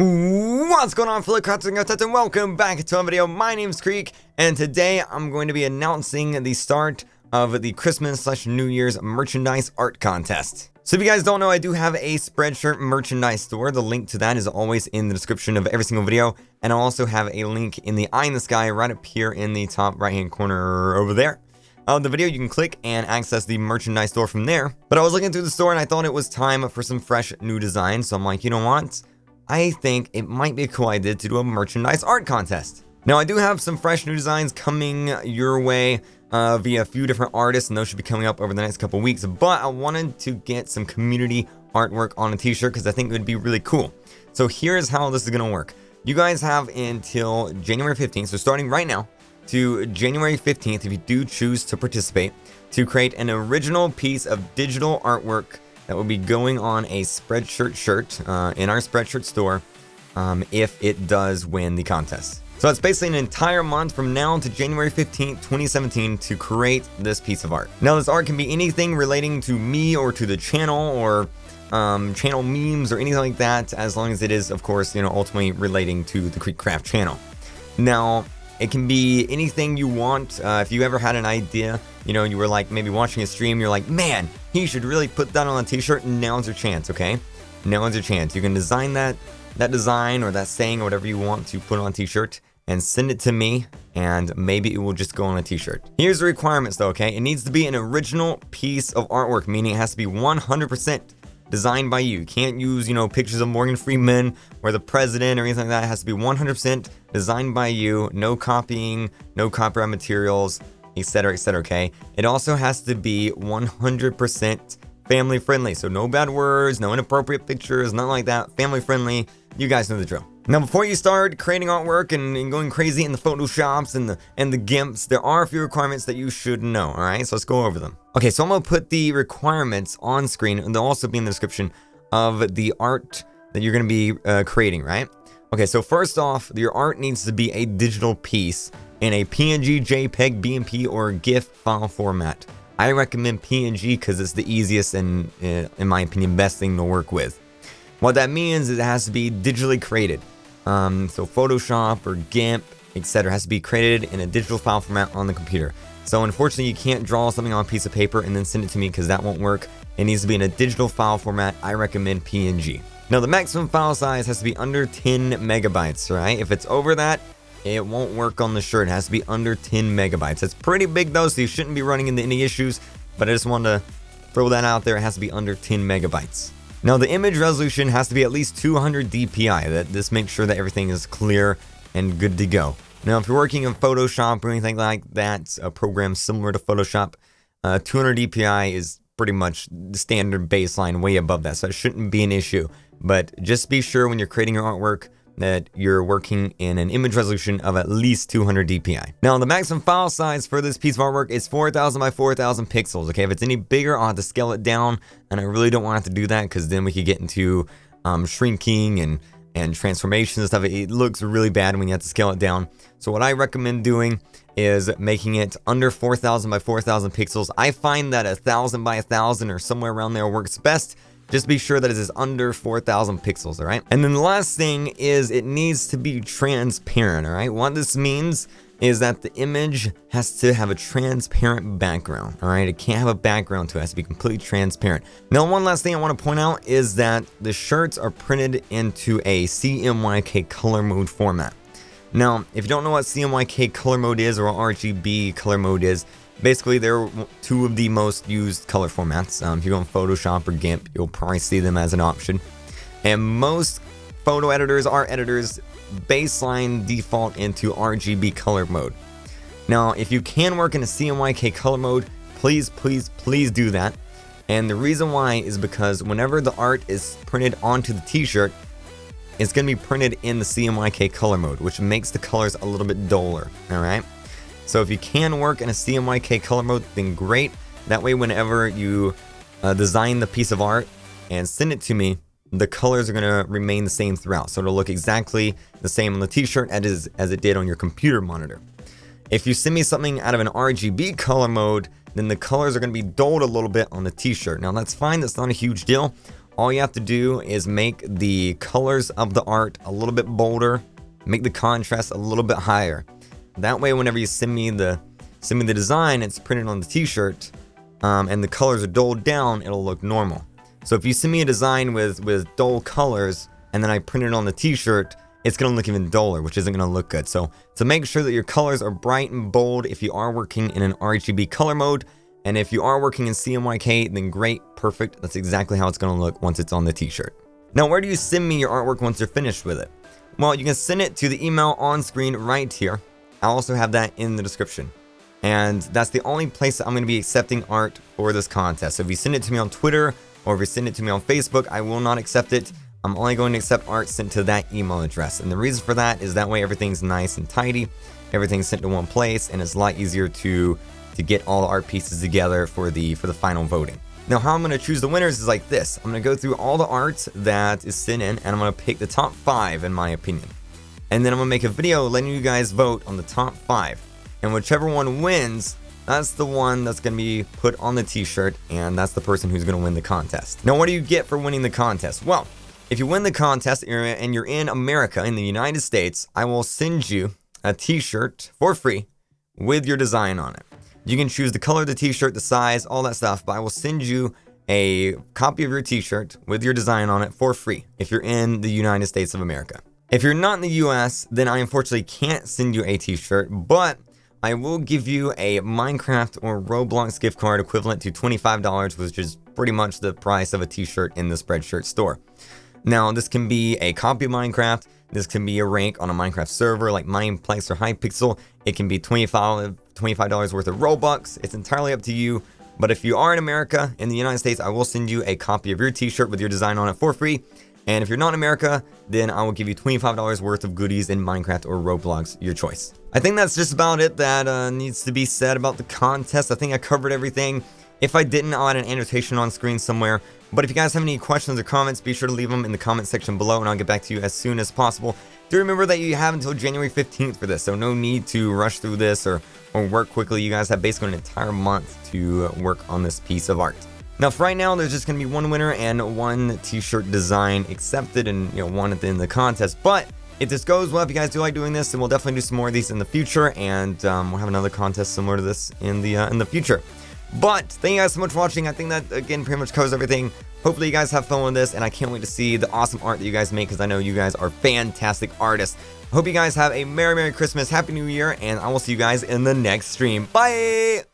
What's going on, fellow crafters and welcome back to a video. My name's Kreek, and today I'm going to be announcing the start of the Christmas/New Year's merchandise art contest. So if you guys don't know, I do have a Spreadshirt merchandise store. The link to that is always in the description of every single video, and I also have a link in the eye in the sky right up here in the top right hand corner over there of the video. You can click and access the merchandise store from there. But I was looking through the store and I thought it was time for some fresh new designs, so I'm like, you know what? I think it might be a cool idea to do a merchandise art contest. Now, I do have some fresh new designs coming your way via a few different artists, and those should be coming up over the next couple weeks. But I wanted to get some community artwork on a t-shirt because I think it would be really cool. So here's how this is going to work. You guys have until January 15th, so starting right now to January 15th, if you do choose to participate, to create an original piece of digital artwork that will be going on a Spreadshirt shirt in our Spreadshirt store if it does win the contest. So it's basically an entire month from now to January 15th, 2017 to create this piece of art. Now, this art can be anything relating to me or to the channel or channel memes or anything like that, as long as it is, of course, you know, ultimately relating to the KreekCraft channel. Now, it can be anything you want. If you ever had an idea, you know, you were like maybe watching a stream, you're like, man, he should really put that on a t-shirt. Now's your chance, okay? Now's your chance. You can design that design or that saying or whatever you want to put on a t-shirt and send it to me, and maybe it will just go on a t-shirt. Here's the requirements though, okay? It needs to be an original piece of artwork, meaning it has to be 100% designed by you. You can't use, you know, pictures of Morgan Freeman or the president or anything like that. It has to be 100% designed by you. No copying, no copyright materials, etc., okay? It also has to be 100% family friendly. So no bad words, no inappropriate pictures, nothing like that. Family friendly. You guys know the drill. Now, before you start creating artwork and going crazy in the Photoshops and the GIMPs, there are a few requirements that you should know, all right? So let's go over them. Okay, so I'm going to put the requirements on screen, and they'll also be in the description of the art that you're going to be creating, right? Okay, so first off, your art needs to be a digital piece in a PNG, JPEG, BMP, or GIF file format. I recommend PNG because it's the easiest and, in my opinion, best thing to work with. What that means is it has to be digitally created. So Photoshop or GIMP, etc. has to be created in a digital file format on the computer. So unfortunately, you can't draw something on a piece of paper and then send it to me because that won't work. It needs to be in a digital file format. I recommend PNG. Now, the maximum file size has to be under 10 megabytes, right? If it's over that, it won't work on the shirt. It has to be under 10 megabytes. It's pretty big though, so you shouldn't be running into any issues, but I just wanted to throw that out there. It has to be under 10 megabytes. Now, the image resolution has to be at least 200 dpi. This makes sure that everything is clear and good to go. Now, if you're working in Photoshop or anything like that, a program similar to Photoshop, 200 dpi is pretty much the standard baseline, way above that, so it shouldn't be an issue. But just be sure when you're creating your artwork that you're working in an image resolution of at least 200 dpi. Now, the maximum file size for this piece of artwork is 4,000 by 4,000 pixels. Okay, if it's any bigger, I'll have to scale it down, and I really don't want to have to do that because then we could get into shrinking and transformation and stuff. It looks really bad when you have to scale it down. So what I recommend doing is making it under 4,000 by 4,000 pixels. I find that 1,000 by 1,000 or somewhere around there works best. Just be sure that it is under 4,000 pixels, all right? And then the last thing is it needs to be transparent, all right? What this means is that the image has to have a transparent background, all right? It can't have a background to it. It has to be completely transparent. Now, one last thing I want to point out is that the shirts are printed into a CMYK color mode format. Now, if you don't know what CMYK color mode is or what RGB color mode is, basically, they're two of the most used color formats. If you go on Photoshop or GIMP, you'll probably see them as an option. And most photo editors, art editors, baseline default into RGB color mode. Now, if you can work in a CMYK color mode, please do that. And the reason why is because whenever the art is printed onto the t-shirt, it's going to be printed in the CMYK color mode, which makes the colors a little bit duller, all right? So if you can work in a CMYK color mode, then great. That way, whenever you design the piece of art and send it to me, the colors are going to remain the same throughout. So it'll look exactly the same on the t-shirt as it did on your computer monitor. If you send me something out of an RGB color mode, then the colors are going to be dulled a little bit on the t-shirt. Now, that's fine. That's not a huge deal. all you have to do is make the colors of the art a little bit bolder, make the contrast a little bit higher. That way, whenever you send me the design, it's printed on the t-shirt, and the colors are dulled down, it'll look normal. So if you send me a design with dull colors, and then I print it on the t-shirt, it's gonna look even duller, which isn't gonna look good. So to make sure that your colors are bright and bold if you are working in an RGB color mode, and if you are working in CMYK, then great, perfect. That's exactly how it's gonna look once it's on the t-shirt. Now, where do you send me your artwork once you're finished with it? Well, you can send it to the email on screen right here. I'll also have that in the description. And that's the only place that I'm gonna be accepting art for this contest. So if you send it to me on Twitter, or if you send it to me on Facebook, I will not accept it. I'm only going to accept art sent to that email address. And the reason for that is that way everything's nice and tidy, everything's sent to one place, and it's a lot easier to get all the art pieces together for the final voting. Now, how I'm going to choose the winners is like this. I'm going to go through all the art that is sent in, and I'm going to pick the top 5 in my opinion. And then I'm going to make a video letting you guys vote on the top 5. And whichever one wins, that's the one that's going to be put on the t-shirt, and that's the person who's going to win the contest. Now, what do you get for winning the contest? Well, if you win the contest and you're in America, in the United States, I will send you a t-shirt for free with your design on it. You can choose the color of the t-shirt, the size, all that stuff, but I will send you a copy of your t-shirt with your design on it for free if you're in the United States of America. If you're not in the US, then I unfortunately can't send you a t-shirt, but I will give you a Minecraft or Roblox gift card equivalent to $25, which is pretty much the price of a t-shirt in the Spreadshirt store. Now, this can be a copy of Minecraft, this can be a rank on a Minecraft server like Mineplex or Hypixel, it can be $25 worth of Robux, it's entirely up to you. But if you are in America, in the United States, I will send you a copy of your t-shirt with your design on it for free. And if you're not in America, then I will give you $25 worth of goodies in Minecraft or Roblox, your choice. I think that's just about it that needs to be said about the contest. I think I covered everything. If I didn't, I'll add an annotation on screen somewhere. But if you guys have any questions or comments, be sure to leave them in the comment section below, and I'll get back to you as soon as possible. Do remember that you have until January 15th for this, so no need to rush through this or work quickly. You guys have basically an entire month to work on this piece of art. Now, for right now, there's just going to be one winner and one t-shirt design accepted, and one at the end of the contest. But if this goes well, if you guys do like doing this, then we'll definitely do some more of these in the future, and we'll have another contest similar to this in the future. But thank you guys so much for watching. I think that, again, pretty much covers everything. Hopefully you guys have fun with this, and I can't wait to see the awesome art that you guys make, because I know you guys are fantastic artists. I hope you guys have a Merry Christmas, Happy New Year, and I will see you guys in the next stream. Bye!